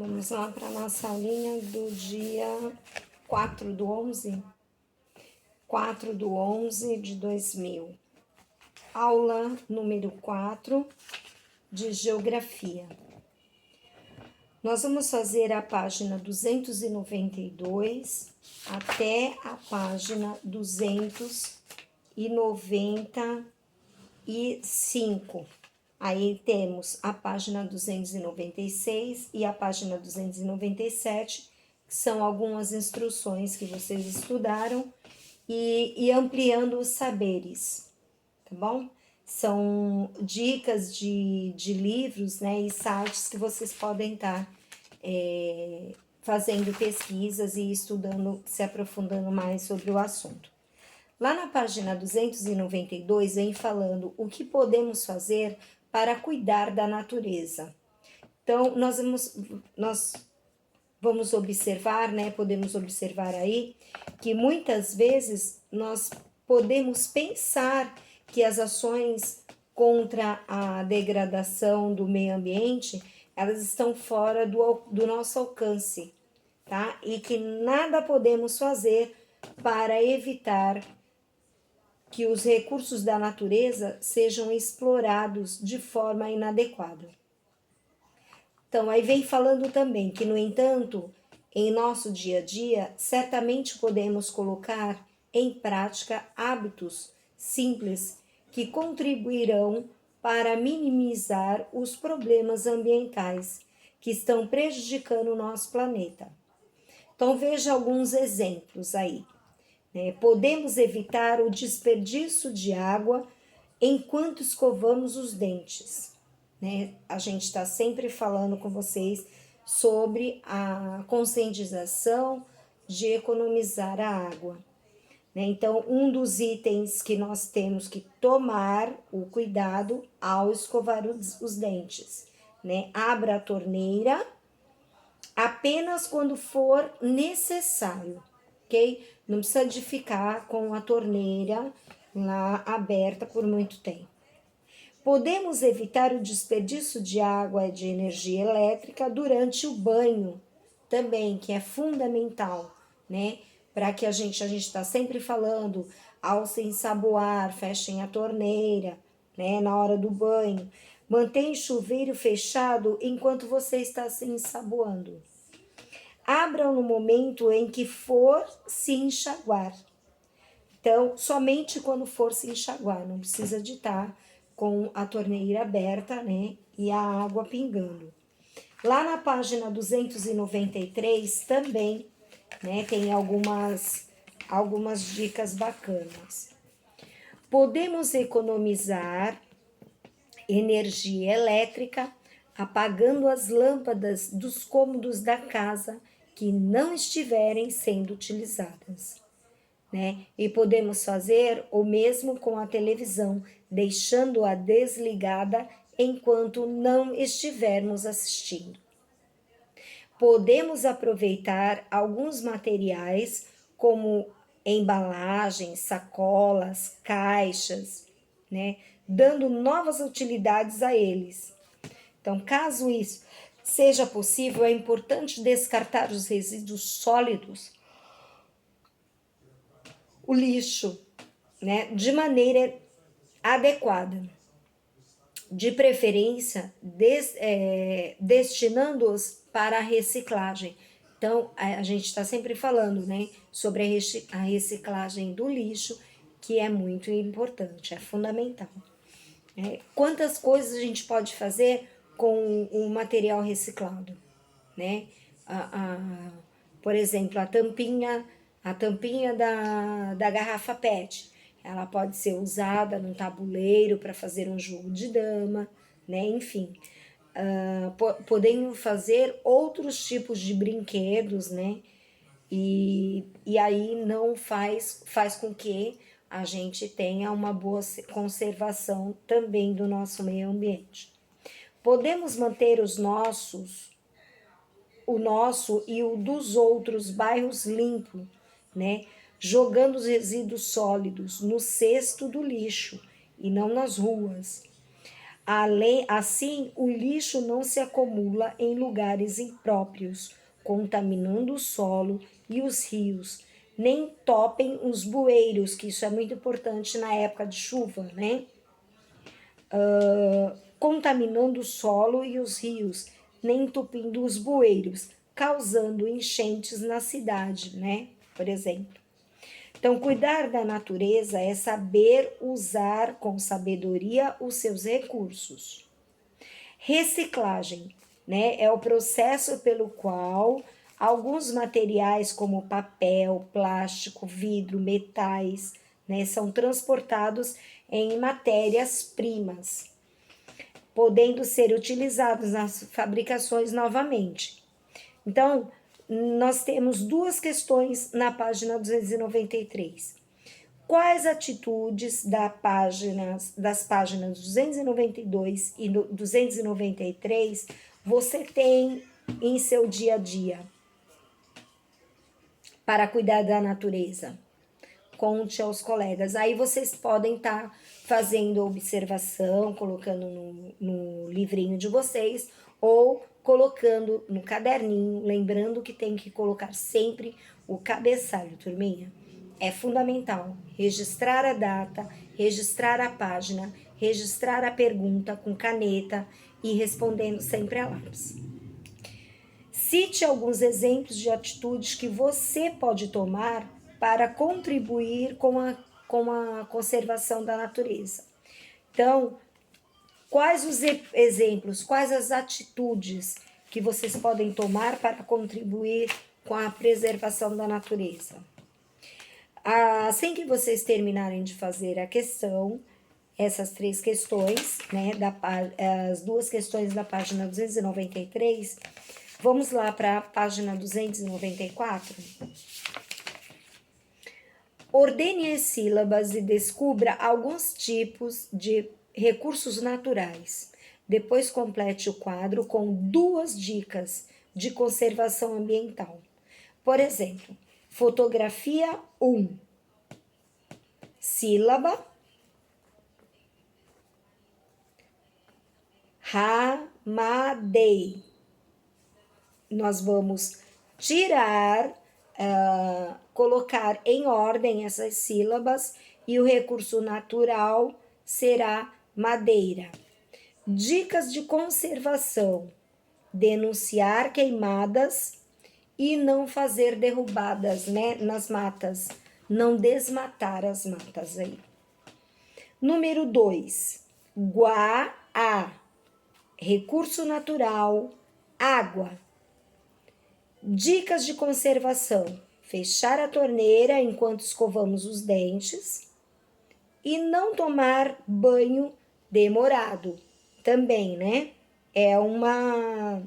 Vamos lá para a nossa aulinha do dia 4/11, 4/11 de 2000. Aula número 4 de Geografia. Nós vamos fazer a página 292 até a página 295. Aí temos a página 296 e a página 297, que são algumas instruções que vocês estudaram e ampliando os saberes, tá bom? São dicas de livros, né, e sites que vocês podem estar fazendo pesquisas e estudando, se aprofundando mais sobre o assunto. Lá na página 292 vem falando o que podemos fazer para cuidar da natureza. Então, nós vamos observar, né? Podemos observar aí que muitas vezes nós podemos pensar que as ações contra a degradação do meio ambiente, elas estão fora do nosso alcance, tá? E que nada podemos fazer para evitar que os recursos da natureza sejam explorados de forma inadequada. Então, aí vem falando também que, no entanto, em nosso dia a dia, certamente podemos colocar em prática hábitos simples que contribuirão para minimizar os problemas ambientais que estão prejudicando o nosso planeta. Então, veja alguns exemplos aí. Podemos evitar o desperdício de água enquanto escovamos os dentes. A gente está sempre falando com vocês sobre a conscientização de economizar a água. Então, um dos itens que nós temos que tomar o cuidado ao escovar os dentes. Abra a torneira apenas quando for necessário, ok? Não precisa de ficar com a torneira lá aberta por muito tempo. Podemos evitar o desperdício de água e de energia elétrica durante o banho também, que é fundamental, para que a gente está sempre falando, ao se ensaboar, fechem a torneira, na hora do banho. Mantenha o chuveiro fechado enquanto você está se ensaboando. Abra no momento em que for se enxaguar. Então, somente quando for se enxaguar, não precisa de estar com a torneira aberta, e a água pingando. Lá na página 293 também, tem algumas dicas bacanas. Podemos economizar energia elétrica apagando as lâmpadas dos cômodos da casa que não estiverem sendo utilizadas, E podemos fazer o mesmo com a televisão, deixando-a desligada enquanto não estivermos assistindo. Podemos aproveitar alguns materiais como embalagens, sacolas, caixas, dando novas utilidades a eles. Então, caso isso seja possível, é importante descartar os resíduos sólidos, o lixo, de maneira adequada. De preferência, destinando-os para a reciclagem. Então, a gente está sempre falando, sobre a reciclagem do lixo, que é muito importante, é fundamental. Quantas coisas a gente pode fazer com o material reciclado, por exemplo, a tampinha da garrafa PET, ela pode ser usada num tabuleiro para fazer um jogo de dama, enfim. Podemos fazer outros tipos de brinquedos, e aí não faz com que a gente tenha uma boa conservação também do nosso meio ambiente. Podemos manter o nosso e o dos outros bairros limpo, jogando os resíduos sólidos no cesto do lixo e não nas ruas. Assim, o lixo não se acumula em lugares impróprios, contaminando o solo e os rios, nem topem os bueiros, que isso é muito importante na época de chuva, né? Contaminando o solo e os rios, nem entupindo os bueiros, causando enchentes na cidade, né? Por exemplo. Então, cuidar da natureza é saber usar com sabedoria os seus recursos. Reciclagem, né? É o processo pelo qual alguns materiais como papel, plástico, vidro, metais, né, são transportados em matérias-primas, podendo ser utilizados nas fabricações novamente. Então, nós temos duas questões na página 293. Quais atitudes das páginas 292 e 293 você tem em seu dia a dia para cuidar da natureza? Conte aos colegas. Aí vocês podem estar fazendo observação, colocando no livrinho de vocês, ou colocando no caderninho, lembrando que tem que colocar sempre o cabeçalho, turminha. É fundamental registrar a data, registrar a página, registrar a pergunta com caneta e respondendo sempre a lápis. Cite alguns exemplos de atitudes que você pode tomar para contribuir com a conservação da natureza. Então, quais os exemplos, quais as atitudes que vocês podem tomar para contribuir com a preservação da natureza? Assim que vocês terminarem de fazer a questão, essas três questões, né, as duas questões da página 293, vamos lá para a página 294. Ordene as sílabas e descubra alguns tipos de recursos naturais. Depois complete o quadro com duas dicas de conservação ambiental. Por exemplo, fotografia 1. Sílaba. Ramadei. Nós vamos tirar, colocar em ordem essas sílabas e o recurso natural será madeira. Dicas de conservação: denunciar queimadas e não fazer derrubadas, né, nas matas, não desmatar as matas aí. Número 2, Guá, recurso natural, água. Dicas de conservação: fechar a torneira enquanto escovamos os dentes e não tomar banho demorado. Também, né? É uma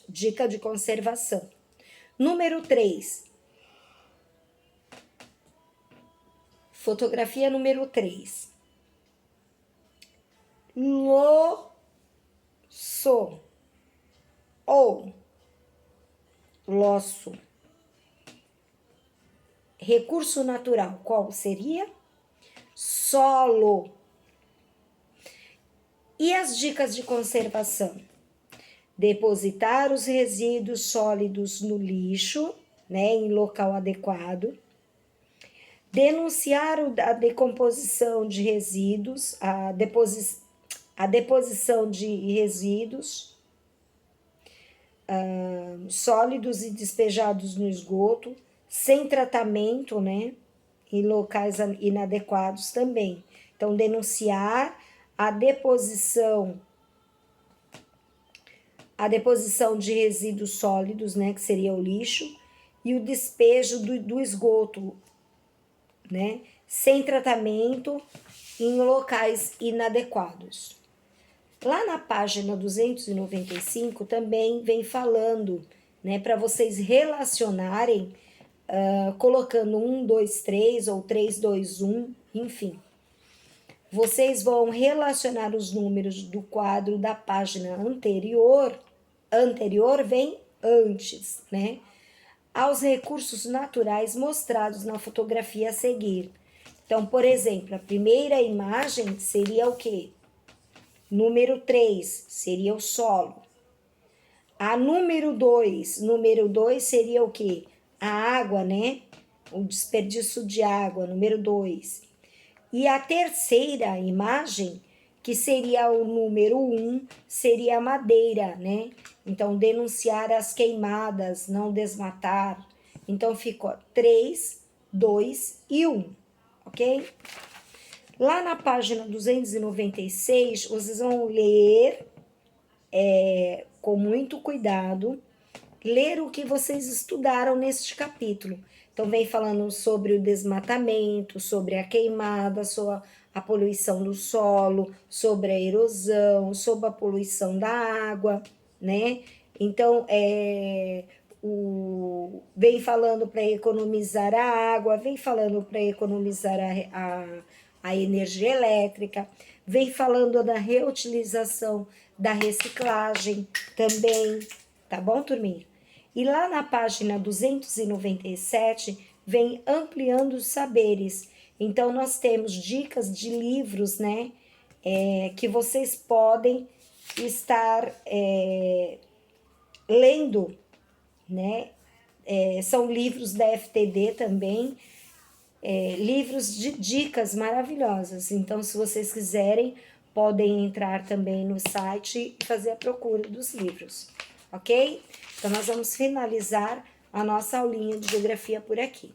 dica de conservação. Número 3. Fotografia número 3. Loço ou loço. Recurso natural, qual seria? Solo. E as dicas de conservação? Depositar os resíduos sólidos no lixo, né, em local adequado. Denunciar a decomposição de resíduos, a deposição de resíduos sólidos e despejados no esgoto, sem tratamento, né, em locais inadequados também. Então, denunciar a deposição de resíduos sólidos, né, que seria o lixo, e o despejo do esgoto, né, sem tratamento em locais inadequados. Lá na página 295 também vem falando, né, para vocês relacionarem, colocando 1, 2, 3 ou 3, 2, 1, enfim. Vocês vão relacionar os números do quadro da página anterior vem antes, né, aos recursos naturais mostrados na fotografia a seguir. Então, por exemplo, a primeira imagem seria o quê? Número 3 seria o solo. A número 2 seria o quê? A água, né? O desperdício de água, número 2. E a terceira imagem, que seria o número 1, seria a madeira, né? Então, denunciar as queimadas, não desmatar. Então, ficou 3, 2 e 1, ok? Lá na página 296, vocês vão ler com muito cuidado, ler o que vocês estudaram neste capítulo. Então, vem falando sobre o desmatamento, sobre a queimada, sobre a poluição do solo, sobre a erosão, sobre a poluição da água, né? Então, vem falando para economizar a água, vem falando para economizar a energia elétrica, vem falando da reutilização, da reciclagem também, tá bom, turminha? E lá na página 297, vem ampliando os saberes. Então, nós temos dicas de livros, né? Que vocês podem estar lendo, né? São livros da FTD também, livros de dicas maravilhosas. Então, se vocês quiserem, podem entrar também no site e fazer a procura dos livros, ok? Então, nós vamos finalizar a nossa aulinha de geografia por aqui.